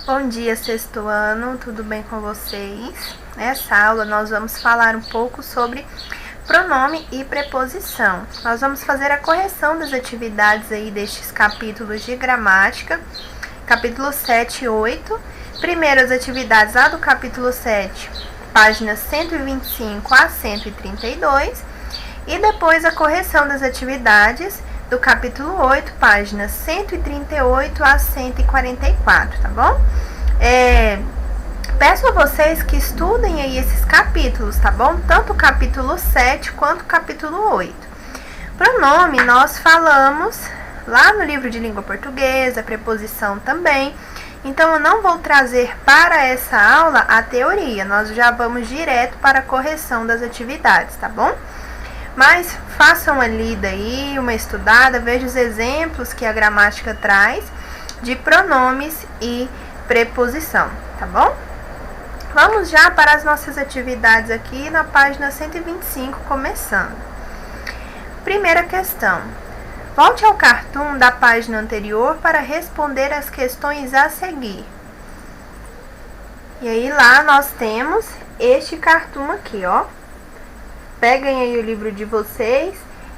Bom dia, sexto ano, tudo bem com vocês? Nessa aula nós vamos falar um pouco sobre pronome e preposição. Nós vamos fazer a correção das atividades aí destes capítulos de gramática, capítulo 7 e 8. Primeiro as atividades lá do capítulo 7, páginas 125 a 132, e depois a correção das atividades do capítulo 8, páginas 138 a 144, tá bom? Peço a vocês que estudem aí esses capítulos, tá bom? Tanto o capítulo 7 quanto o capítulo 8. Pronome nós falamos lá no livro de língua portuguesa, preposição também. Então eu não vou trazer para essa aula a teoria, nós já vamos direto para a correção das atividades, tá bom? Mas façam uma lida aí, uma estudada, vejam os exemplos que a gramática traz de pronomes e preposição, tá bom? Vamos já para as nossas atividades aqui na página 125, começando. Primeira questão. Volte ao cartoon da página anterior para responder as questões a seguir. E aí lá nós temos este cartoon aqui, ó. Peguem aí o livro de vocês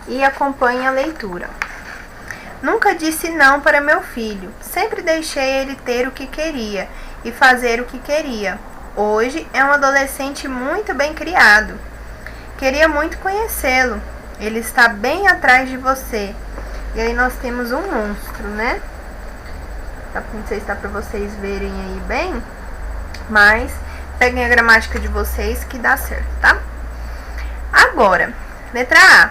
e acompanhem a leitura. Nunca disse não para meu filho. Sempre deixei ele ter o que queria e fazer o que queria. Hoje é um adolescente muito bem criado. Queria muito conhecê-lo. Ele está bem atrás de você. E aí nós temos um monstro, né? Não sei se dá para vocês verem aí bem, mas peguem a gramática de vocês que dá certo, tá? Agora, letra A.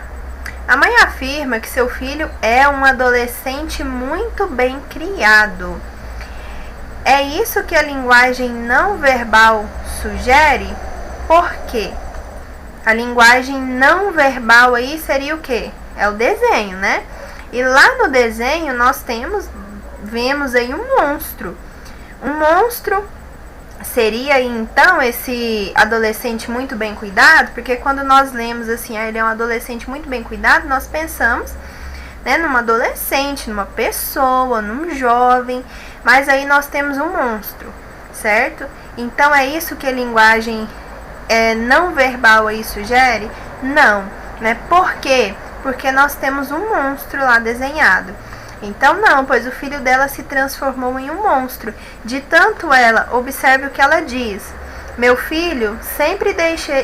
A mãe afirma que seu filho é um adolescente muito bem criado. É isso que a linguagem não verbal sugere? Por quê? A linguagem não verbal aí seria o quê? É o desenho, né? E lá no desenho nós vemos aí um monstro. Um monstro seria então esse adolescente muito bem cuidado, porque quando nós lemos assim, ele é um adolescente muito bem cuidado, nós pensamos, né, numa adolescente, numa pessoa, num jovem, mas aí nós temos um monstro, certo? Então é isso que a linguagem não verbal aí sugere? Não, né? Por quê? Porque nós temos um monstro lá desenhado. Então não, pois o filho dela se transformou em um monstro. De tanto ela, observe o que ela diz. Meu filho,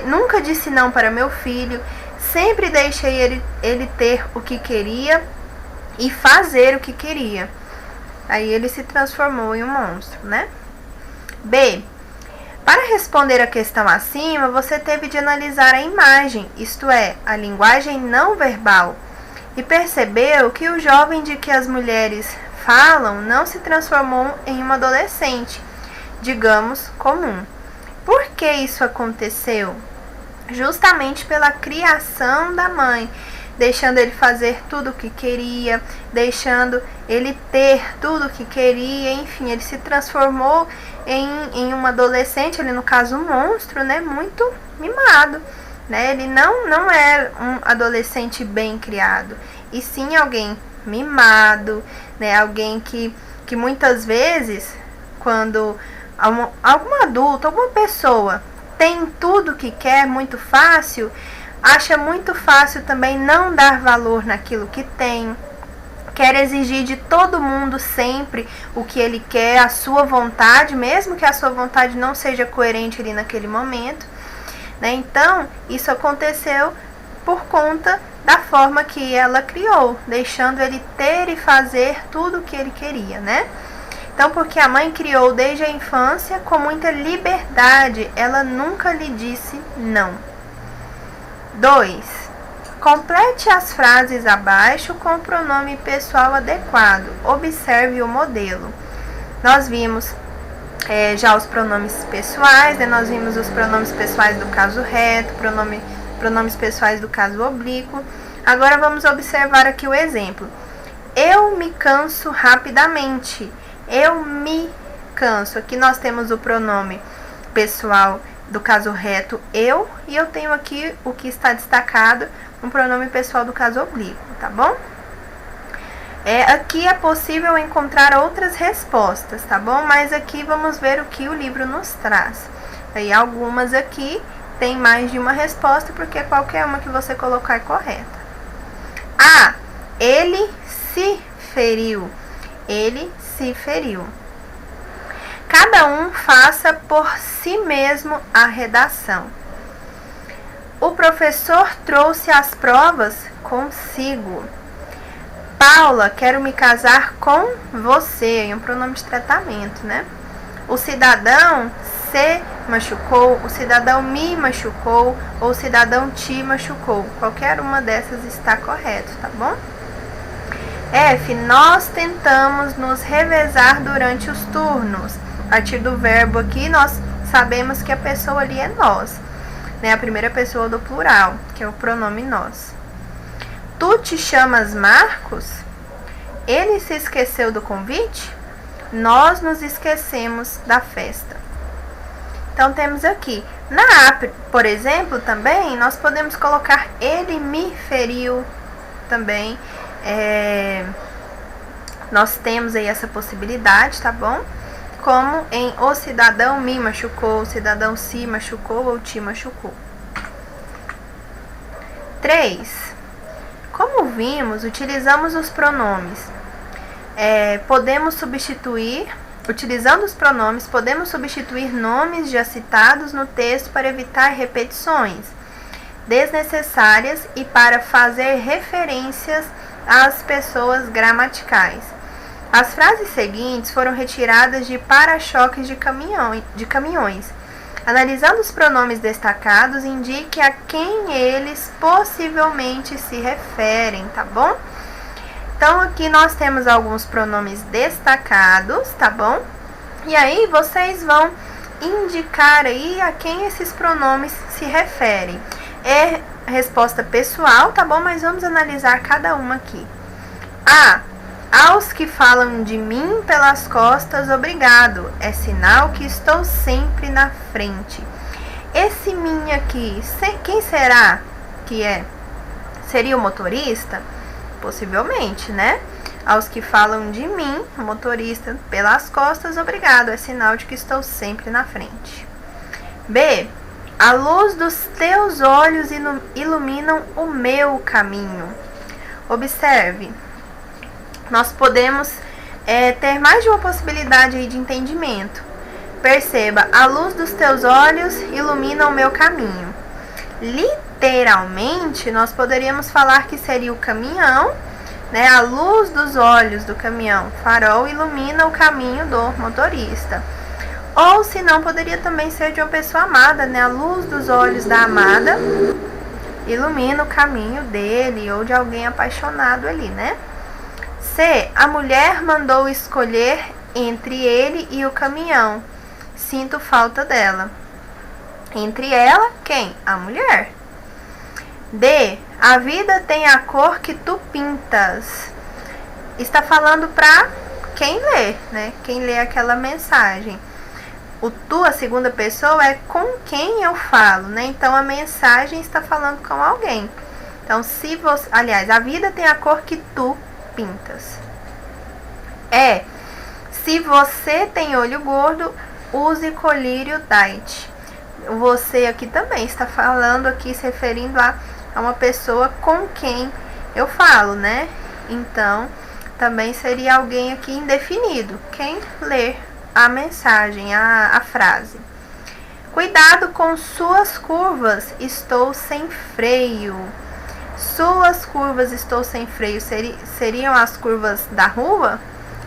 nunca disse não para meu filho, sempre deixei ele ter o que queria e fazer o que queria. Aí ele se transformou em um monstro, né? B. Para responder a questão acima, você teve de analisar a imagem, isto é, a linguagem não verbal, e percebeu que o jovem de que as mulheres falam não se transformou em uma adolescente, digamos, comum. Por que isso aconteceu? Justamente pela criação da mãe, deixando ele fazer tudo o que queria, deixando ele ter tudo o que queria, enfim, ele se transformou em um adolescente, ele no caso um monstro, né, muito mimado. Né? Ele não é um adolescente bem criado, e sim alguém mimado, né? Alguém que muitas vezes, quando algum adulto, alguma pessoa tem tudo que quer muito fácil, acha muito fácil também não dar valor naquilo que tem, quer exigir de todo mundo sempre o que ele quer, a sua vontade, mesmo que a sua vontade não seja coerente ali naquele momento. Então, isso aconteceu por conta da forma que ela criou, deixando ele ter e fazer tudo o que ele queria, né? Então, porque a mãe criou desde a infância com muita liberdade, ela nunca lhe disse não. 2. Complete as frases abaixo com o pronome pessoal adequado. Observe o modelo. Nós vimos já os pronomes pessoais, né? Nós vimos os pronomes pessoais do caso reto, pronomes pessoais do caso oblíquo. Agora vamos observar aqui o exemplo. Eu me canso rapidamente. Eu me canso. Aqui nós temos o pronome pessoal do caso reto, eu, e eu tenho aqui o que está destacado, um pronome pessoal do caso oblíquo, tá bom? Aqui é possível encontrar outras respostas, tá bom? Mas aqui vamos ver o que o livro nos traz. Aí algumas aqui tem mais de uma resposta, porque qualquer uma que você colocar é correta. A. Ele se feriu. Ele se feriu. Cada um faça por si mesmo a redação. O professor trouxe as provas consigo. Paula, quero me casar com você. É um pronome de tratamento, né? O cidadão se machucou, o cidadão me machucou, ou o cidadão te machucou. Qualquer uma dessas está correto, tá bom? F. Nós tentamos nos revezar durante os turnos. A partir do verbo aqui, nós sabemos que a pessoa ali é nós, né? A primeira pessoa do plural, que é o pronome nós. Tu te chamas Marcos? Ele se esqueceu do convite? Nós nos esquecemos da festa. Então, temos aqui. Na A, por exemplo, também, nós podemos colocar ele me feriu também. Nós temos aí essa possibilidade, tá bom? Como em o cidadão me machucou, o cidadão se machucou ou te machucou. 3. Como vimos, utilizamos os pronomes. Utilizando os pronomes, podemos substituir nomes já citados no texto para evitar repetições desnecessárias e para fazer referências às pessoas gramaticais. As frases seguintes foram retiradas de para-choques de caminhões. Analisando os pronomes destacados, indique a quem eles possivelmente se referem, tá bom? Então, aqui nós temos alguns pronomes destacados, tá bom? E aí, vocês vão indicar aí a quem esses pronomes se referem. É resposta pessoal, tá bom? Mas vamos analisar cada uma aqui. A. Aos que falam de mim pelas costas, obrigado. É sinal que estou sempre na frente. Esse mim aqui, quem será que é? Seria o motorista? Possivelmente, né? Aos que falam de mim, motorista, pelas costas, obrigado. É sinal de que estou sempre na frente. B. A luz dos teus olhos iluminam o meu caminho. Observe. Nós podemos ter mais de uma possibilidade aí de entendimento. Perceba, a luz dos teus olhos ilumina o meu caminho. Literalmente, nós poderíamos falar que seria o caminhão, né? A luz dos olhos do caminhão, farol, ilumina o caminho do motorista. Ou, se não, poderia também ser de uma pessoa amada, né? A luz dos olhos da amada ilumina o caminho dele ou de alguém apaixonado ali, né? C. A mulher mandou escolher entre ele e o caminhão. Sinto falta dela. Entre ela, quem? A mulher. D. A vida tem a cor que tu pintas. Está falando para quem lê, né? Quem lê aquela mensagem. O tu, a segunda pessoa, é com quem eu falo, né? Então, a mensagem está falando com alguém. Então, se você... Aliás, a vida tem a cor que tu pintas. Se você tem olho gordo, use colírio diet. Você aqui também está falando aqui, se referindo a uma pessoa com quem eu falo, né? Então, também seria alguém aqui indefinido. Quem ler a mensagem, a frase. Cuidado com suas curvas, estou sem freio. Suas curvas, estou sem freio, seriam as curvas da rua?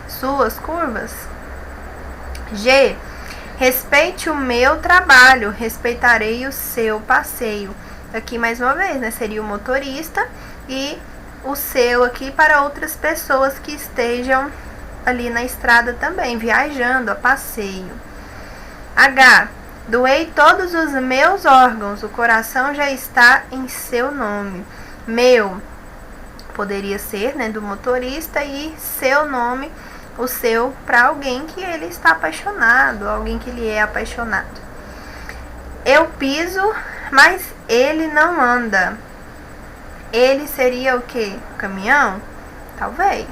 Suas curvas? G. Respeite o meu trabalho, respeitarei o seu passeio. Aqui mais uma vez, né? Seria o motorista e o seu aqui para outras pessoas que estejam ali na estrada também, viajando a passeio. H. Doei todos os meus órgãos, o coração já está em seu nome. Meu poderia ser, né, do motorista, e seu nome, o seu, para alguém que ele está apaixonado, alguém que ele é apaixonado. Eu piso, mas ele não anda. Ele seria o quê? O caminhão? Talvez.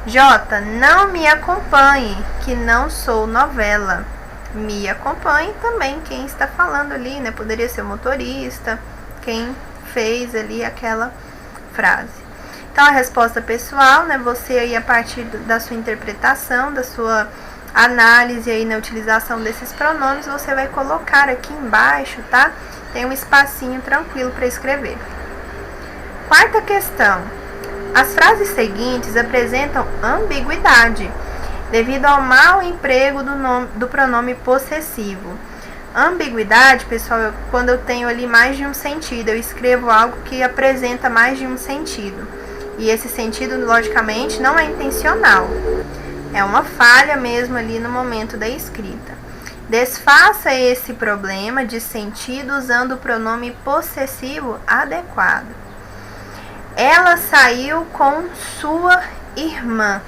J. Não me acompanhe, que não sou novela. Me acompanhe também quem está falando ali, né? Poderia ser o motorista, quem fez ali aquela frase. Então, a resposta pessoal, né? Você aí, a partir da sua interpretação, da sua análise aí na utilização desses pronomes, você vai colocar aqui embaixo, tá? Tem um espacinho tranquilo para escrever. Quarta questão. As frases seguintes apresentam ambiguidade, devido ao mau emprego do pronome possessivo. Ambiguidade, pessoal, quando eu tenho ali mais de um sentido, eu escrevo algo que apresenta mais de um sentido. E esse sentido, logicamente, não é intencional. É uma falha mesmo ali no momento da escrita. Desfaça esse problema de sentido usando o pronome possessivo adequado. Ela saiu com sua irmã.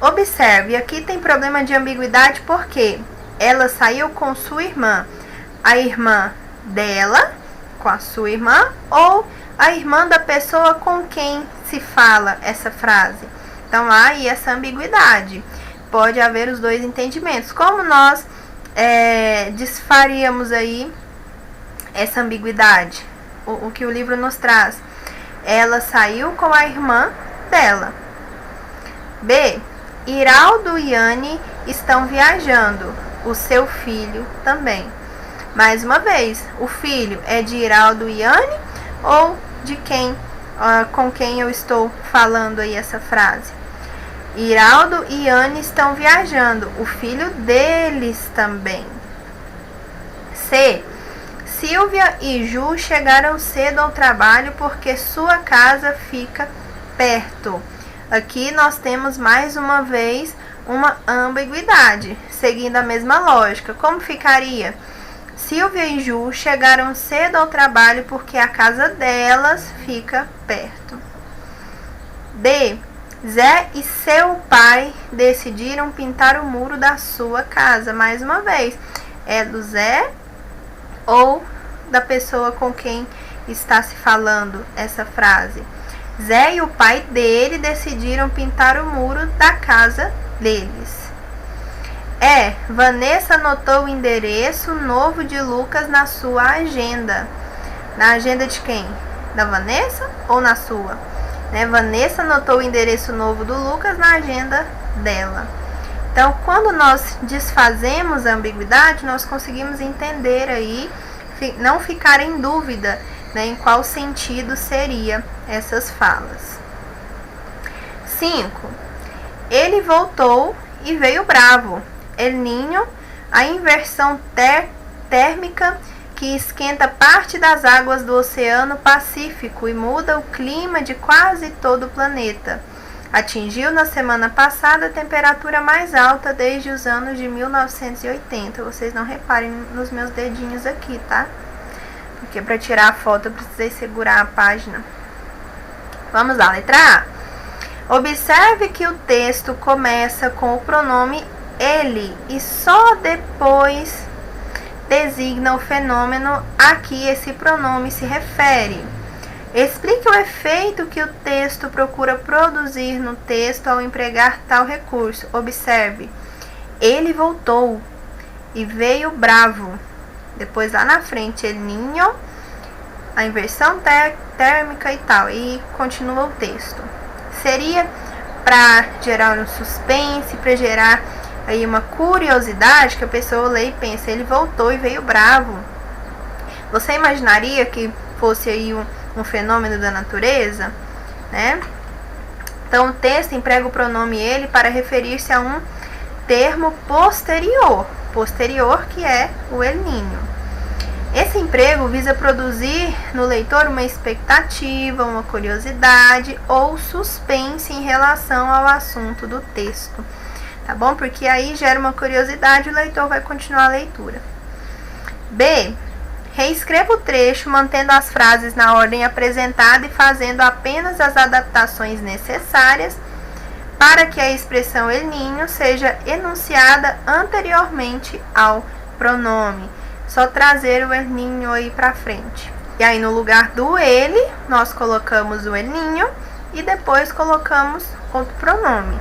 Observe, aqui tem problema de ambiguidade porque ela saiu com sua irmã. A irmã dela com a sua irmã ou a irmã da pessoa com quem se fala essa frase. Então, há aí essa ambiguidade. Pode haver os dois entendimentos. Como nós desfaríamos aí essa ambiguidade? O que o livro nos traz? Ela saiu com a irmã dela. B. Iraldo e Anne estão viajando. O seu filho também. Mais uma vez, o filho é de Iraldo e Anne ou de quem, com quem eu estou falando aí essa frase? Iraldo e Anne estão viajando. O filho deles também. C. Silvia e Ju chegaram cedo ao trabalho porque sua casa fica perto. Aqui nós temos mais uma vez uma ambiguidade, seguindo a mesma lógica. Como ficaria? Silvia e Ju chegaram cedo ao trabalho porque a casa delas fica perto. D. Zé e seu pai decidiram pintar o muro da sua casa. Mais uma vez, é do Zé ou da pessoa com quem está se falando essa frase? Zé e o pai dele decidiram pintar o muro da casa deles. Vanessa anotou o endereço novo de Lucas na sua agenda. Na agenda de quem? Da Vanessa ou na sua? Vanessa anotou o endereço novo do Lucas na agenda dela. Então, quando nós desfazemos a ambiguidade, nós conseguimos entender aí, não ficar em dúvida, em qual sentido seria essas falas. 5. Ele voltou e veio bravo. El Niño, a inversão térmica que esquenta parte das águas do Oceano Pacífico e muda o clima de quase todo o planeta. Atingiu na semana passada a temperatura mais alta desde os anos de 1980. Vocês não reparem nos meus dedinhos aqui, tá? Porque para tirar a foto eu precisei segurar a página. Vamos lá, letra A. Observe que o texto começa com o pronome ele e só depois designa o fenômeno a que esse pronome se refere. Explique o efeito que o texto procura produzir no texto ao empregar tal recurso. Observe, ele voltou e veio bravo. Depois lá na frente, El Niño, a inversão térmica e tal. E continua o texto. Seria para gerar um suspense, para gerar aí uma curiosidade, que a pessoa lê e pensa, ele voltou e veio bravo. Você imaginaria que fosse aí um fenômeno da natureza, né? Então, o texto emprega o pronome ele para referir-se a um termo posterior, que é o El Niño. Esse emprego visa produzir no leitor uma expectativa, uma curiosidade ou suspense em relação ao assunto do texto. Tá bom? Porque aí gera uma curiosidade e o leitor vai continuar a leitura. B. Reescreva o trecho mantendo as frases na ordem apresentada e fazendo apenas as adaptações necessárias para que a expressão El Niño seja enunciada anteriormente ao pronome. Só trazer o El Niño aí para frente. E aí no lugar do ele, nós colocamos o El Niño e depois colocamos outro pronome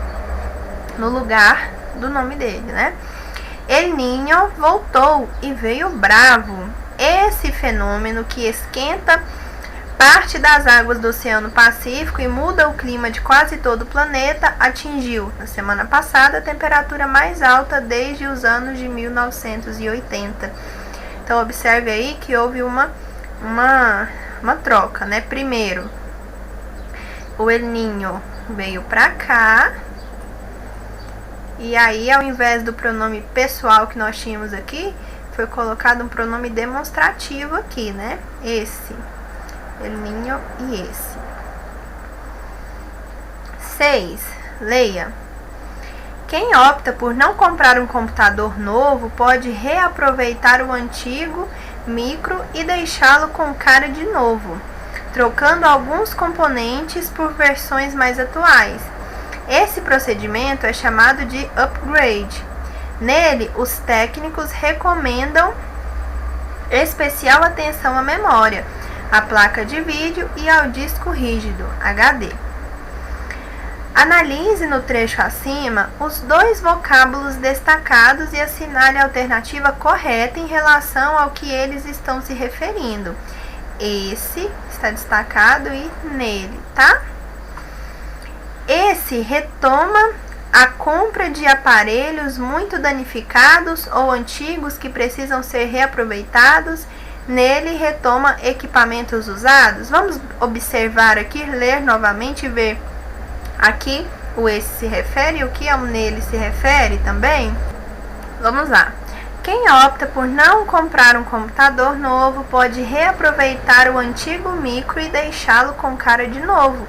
no lugar do nome dele, né? El Niño voltou e veio bravo. Esse fenômeno que esquenta parte das águas do Oceano Pacífico e muda o clima de quase todo o planeta atingiu, na semana passada, a temperatura mais alta desde os anos de 1980. Então, observe aí que houve uma troca, né? Primeiro, o El Niño veio para cá, e aí, ao invés do pronome pessoal que nós tínhamos aqui, foi colocado um pronome demonstrativo aqui, né? Esse, El Niño e esse. 6. Leia. Quem opta por não comprar um computador novo pode reaproveitar o antigo micro e deixá-lo com cara de novo, trocando alguns componentes por versões mais atuais. Esse procedimento é chamado de upgrade. Nele, os técnicos recomendam especial atenção à memória, à placa de vídeo e ao disco rígido, HD. Analise no trecho acima os dois vocábulos destacados e assinale a alternativa correta em relação ao que eles estão se referindo. Esse está destacado e nele, tá? Esse retoma a compra de aparelhos muito danificados ou antigos que precisam ser reaproveitados. Nele, retoma equipamentos usados. Vamos observar aqui, ler novamente e ver aqui o esse se refere e o que ao nele se refere também. Vamos lá. Quem opta por não comprar um computador novo pode reaproveitar o antigo micro e deixá-lo com cara de novo,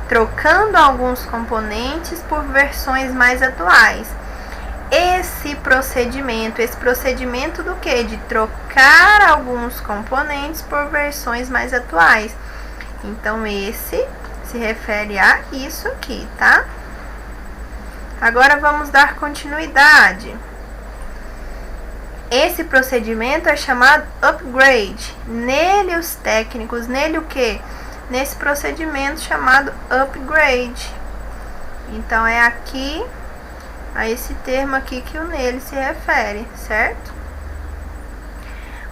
trocando alguns componentes por versões mais atuais. Esse procedimento do que? De trocar alguns componentes por versões mais atuais. Então, esse se refere a isso aqui, tá? Agora, vamos dar continuidade. Esse procedimento é chamado upgrade. Nele, os técnicos, nele o que? Nesse procedimento chamado upgrade. Então, é aqui, a esse termo aqui que o nele se refere, certo?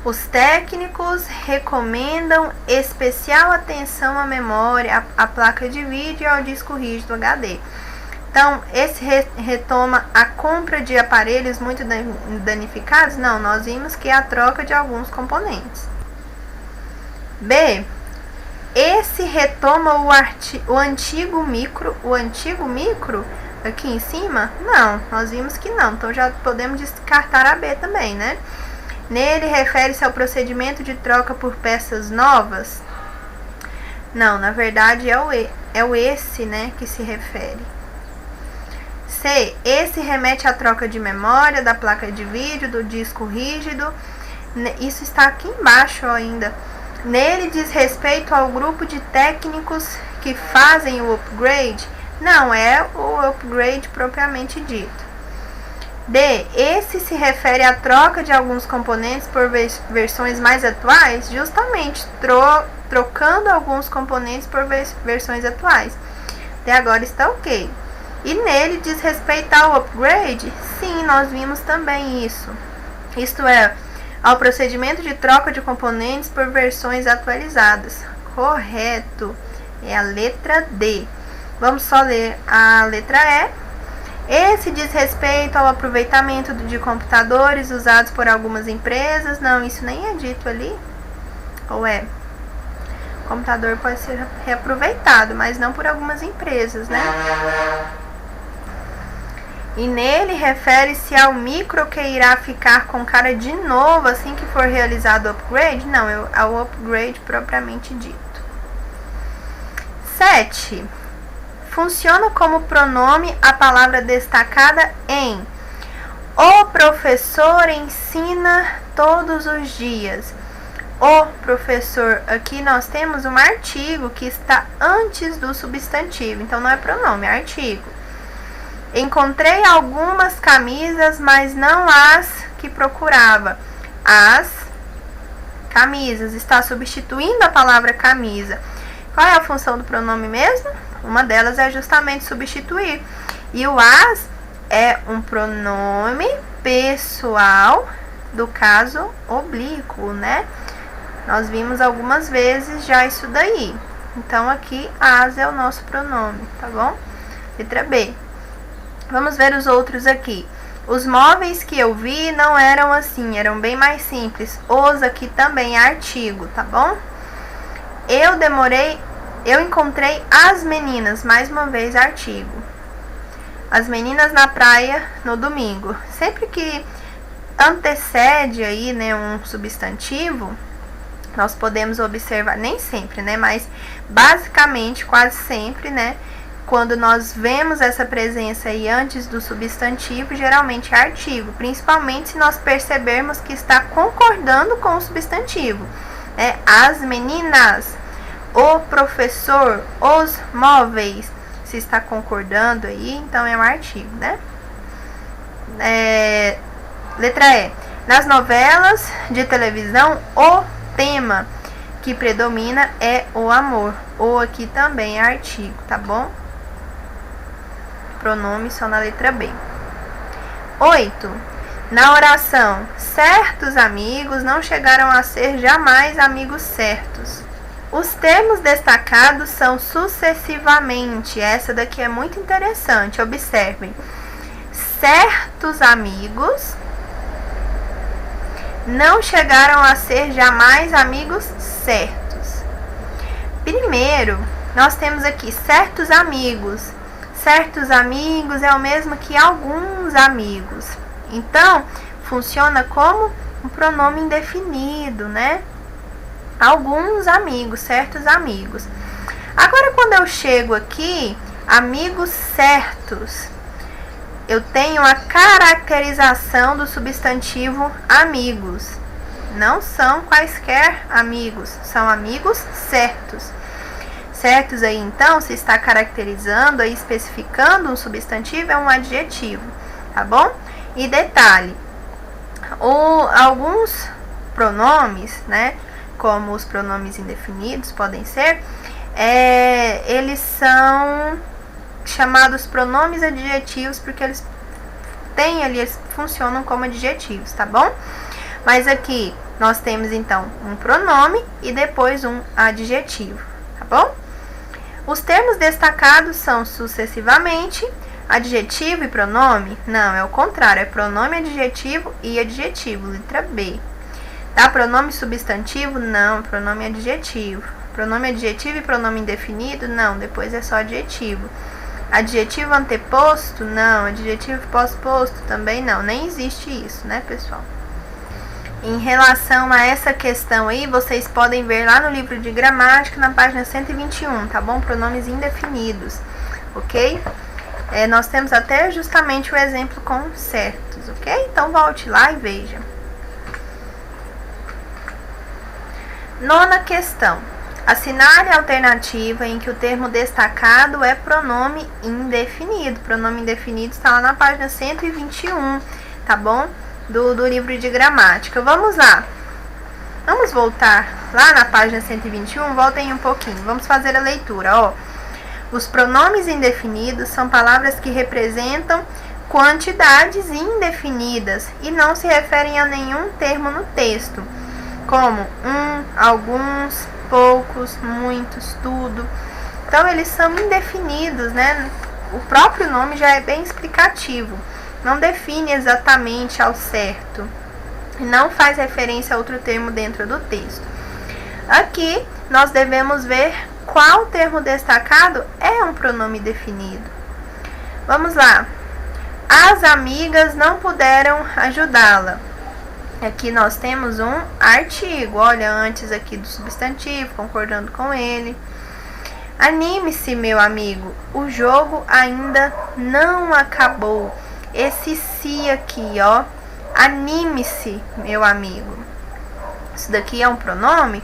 Os técnicos recomendam especial atenção à memória, à placa de vídeo e ao disco rígido HD. Então, esse retoma a compra de aparelhos muito danificados? Não, nós vimos que é a troca de alguns componentes. B. Esse retoma o antigo micro. O antigo micro aqui em cima? Não, nós vimos que não. Então, já podemos descartar a B também, né? Nele, refere-se ao procedimento de troca por peças novas? Não, na verdade é o esse, né, que se refere. C. Esse remete à troca de memória, da placa de vídeo, do disco rígido. Isso está aqui embaixo ainda. Nele diz respeito ao grupo de técnicos que fazem o upgrade? Não, é o upgrade propriamente dito. D. Esse se refere à troca de alguns componentes por versões mais atuais? Justamente, trocando alguns componentes por versões atuais. Até agora está ok. E nele diz respeito ao upgrade? Sim, nós vimos também isso. Isto é, ao procedimento de troca de componentes por versões atualizadas. Correto. É a letra D. Vamos só ler a letra E. Esse diz respeito ao aproveitamento de computadores usados por algumas empresas. Não, isso nem é dito ali. Ou é? O computador pode ser reaproveitado, mas não por algumas empresas, né? E nele refere-se ao micro que irá ficar com cara de novo assim que for realizado o upgrade? Não, é ao upgrade propriamente dito. 7. Funciona como pronome a palavra destacada em: o professor ensina todos os dias. O professor, aqui nós temos um artigo que está antes do substantivo, então não é pronome, é artigo. Encontrei algumas camisas, mas não as que procurava. As camisas está substituindo a palavra camisa. Qual é a função do pronome mesmo? Uma delas é justamente substituir. E o as é um pronome pessoal do caso oblíquo, né? Nós vimos algumas vezes já isso daí. Então, aqui, as é o nosso pronome, tá bom? Letra B. Vamos ver os outros aqui. Os móveis que eu vi não eram assim, eram bem mais simples. Os aqui também é artigo, tá bom? Eu encontrei as meninas, mais uma vez artigo. As meninas na praia no domingo. Sempre que antecede aí, né, um substantivo, nós podemos observar, nem sempre, né, mas basicamente quase sempre, né, quando nós vemos essa presença aí antes do substantivo, geralmente é artigo, principalmente se nós percebermos que está concordando com o substantivo. As meninas, o professor, os móveis, se está concordando aí, então é um artigo, né? Letra E. Nas novelas de televisão, o tema que predomina é o amor. O aqui também é artigo, tá bom? Pronome só na letra B. 8. Na oração, certos amigos não chegaram a ser jamais amigos certos. Os termos destacados são sucessivamente. Essa daqui é muito interessante, observem. Certos amigos não chegaram a ser jamais amigos certos. Primeiro, nós temos aqui certos amigos. Certos amigos é o mesmo que alguns amigos. Então, funciona como um pronome indefinido, né? Alguns amigos, certos amigos. Agora, quando eu chego aqui, amigos certos, eu tenho a caracterização do substantivo amigos. Não são quaisquer amigos, são amigos certos. Certos aí, então, se está caracterizando, aí especificando um substantivo, é um adjetivo, tá bom? E detalhe, alguns pronomes, né, como os pronomes indefinidos podem ser, eles são chamados pronomes adjetivos porque eles têm ali, eles funcionam como adjetivos, tá bom? Mas aqui nós temos então um pronome e depois um adjetivo, tá bom? Os termos destacados são sucessivamente adjetivo e pronome? Não, é o contrário, é pronome adjetivo e adjetivo, letra B. Tá? Pronome substantivo? Não, pronome adjetivo. Pronome adjetivo e pronome indefinido? Não, depois é só adjetivo. Adjetivo anteposto? Não. Adjetivo pós-posto? Também não. Nem existe isso, né, pessoal? Em relação a essa questão aí, vocês podem ver lá no livro de gramática, na página 121, tá bom? Pronomes indefinidos, ok? Nós temos até justamente o exemplo com certos, ok? Então, volte lá e veja. 9ª questão. Assinale a alternativa em que o termo destacado é pronome indefinido. Pronome indefinido está lá na página 121, tá bom? Do livro de gramática. Vamos lá. Vamos voltar lá na página 121. Voltem um pouquinho. Vamos fazer a leitura, ó. Os pronomes indefinidos são palavras que representam quantidades indefinidas e não se referem a nenhum termo no texto, como alguns, poucos, muitos, tudo. Então, eles são indefinidos, né? O próprio nome já é bem explicativo. Não define exatamente ao certo. Não faz referência a outro termo dentro do texto. Aqui, nós devemos ver qual termo destacado é um pronome definido. Vamos lá. As amigas não puderam ajudá-la. Aqui nós temos um artigo, olha, antes aqui do substantivo, concordando com ele. Anime-se, meu amigo, o jogo ainda não acabou. Esse se aqui, ó, anime-se, meu amigo. Isso daqui é um pronome?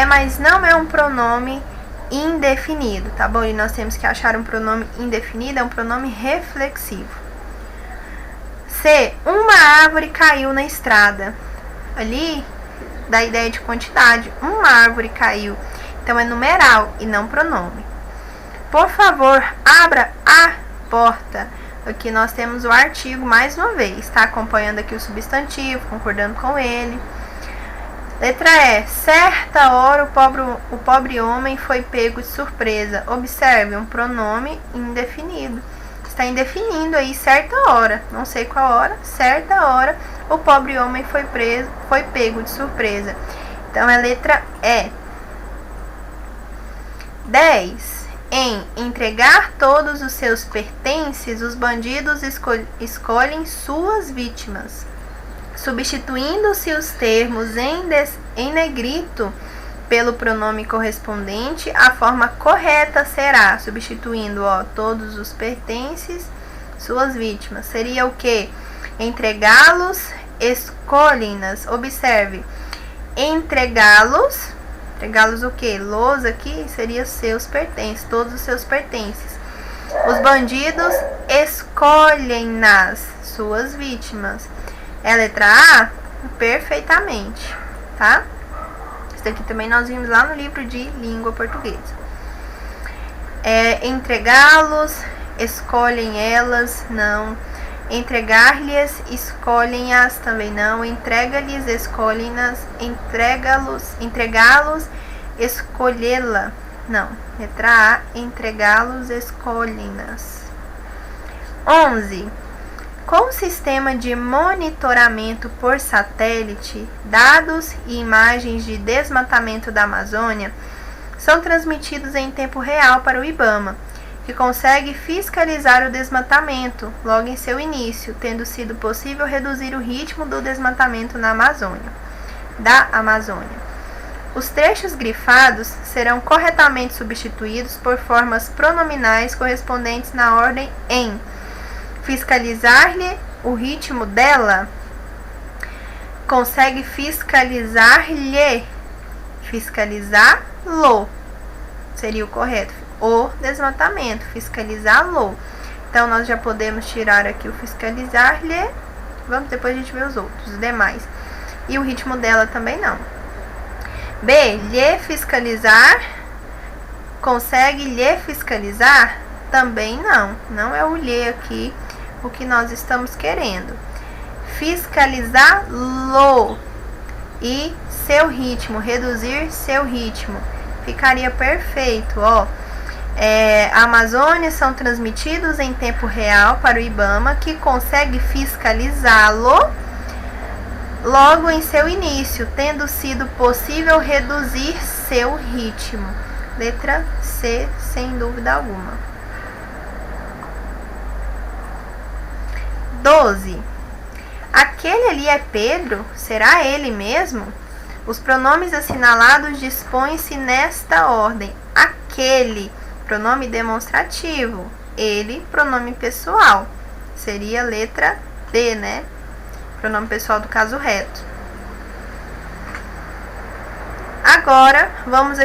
Mas não é um pronome indefinido, tá bom? E nós temos que achar um pronome indefinido, é um pronome reflexivo. C. Uma árvore caiu na estrada. Ali, dá ideia de quantidade. Uma árvore caiu. Então, é numeral e não pronome. Por favor, abra a porta. Aqui nós temos o artigo mais uma vez. Está acompanhando aqui o substantivo, concordando com ele. Letra E. Certa hora o pobre homem foi pego de surpresa. Observe, um pronome indefinido. Está indefinindo aí certa hora. Não sei qual hora. Certa hora o pobre homem foi pego de surpresa. Então é letra E. 10. Em entregar todos os seus pertences, os bandidos escolhem suas vítimas. Substituindo-se os termos em negrito pelo pronome correspondente, a forma correta será, substituindo todos os pertences, suas vítimas. Seria o que? Entregá-los, escolhem-nas. Observe, entregá-los o que? Los aqui seria seus pertences, todos os seus pertences. Os bandidos escolhem-nas, suas vítimas. É a letra A? Perfeitamente, tá? Isso daqui também nós vimos lá no livro de língua portuguesa. Entregá-los, escolhem elas, não. Entregar-lhes, escolhem-as, também não. Entrega-lhes, escolhem-nas. Entregá-los, escolhê-la, não. Letra A, entregá-los, escolhem-nas. 11. Com o sistema de monitoramento por satélite, dados e imagens de desmatamento da Amazônia são transmitidos em tempo real para o IBAMA, que consegue fiscalizar o desmatamento logo em seu início, tendo sido possível reduzir o ritmo do desmatamento da Amazônia. Os trechos grifados serão corretamente substituídos por formas pronominais correspondentes na ordem em fiscalizar-lhe o ritmo dela, consegue fiscalizar-lhe, fiscalizá-lo, seria o correto. O desmatamento, fiscalizá-lo. Então, nós já podemos tirar aqui o fiscalizar-lhe. Vamos, depois a gente vê os outros, os demais. E o ritmo dela também não. B. Lhe fiscalizar. Consegue lhe fiscalizar? Também não. Não é o lhe aqui o que nós estamos querendo. Fiscalizá-lo. E seu ritmo, reduzir seu ritmo. Ficaria perfeito, ó. A Amazônia são transmitidos em tempo real para o IBAMA, que consegue fiscalizá-lo logo em seu início, tendo sido possível reduzir seu ritmo. Letra C, sem dúvida alguma. 12. Aquele ali é Pedro? Será ele mesmo? Os pronomes assinalados dispõem-se nesta ordem. Aquele, pronome demonstrativo. Ele, pronome pessoal. Seria a letra D, né? Pronome pessoal do caso reto. Agora, vamos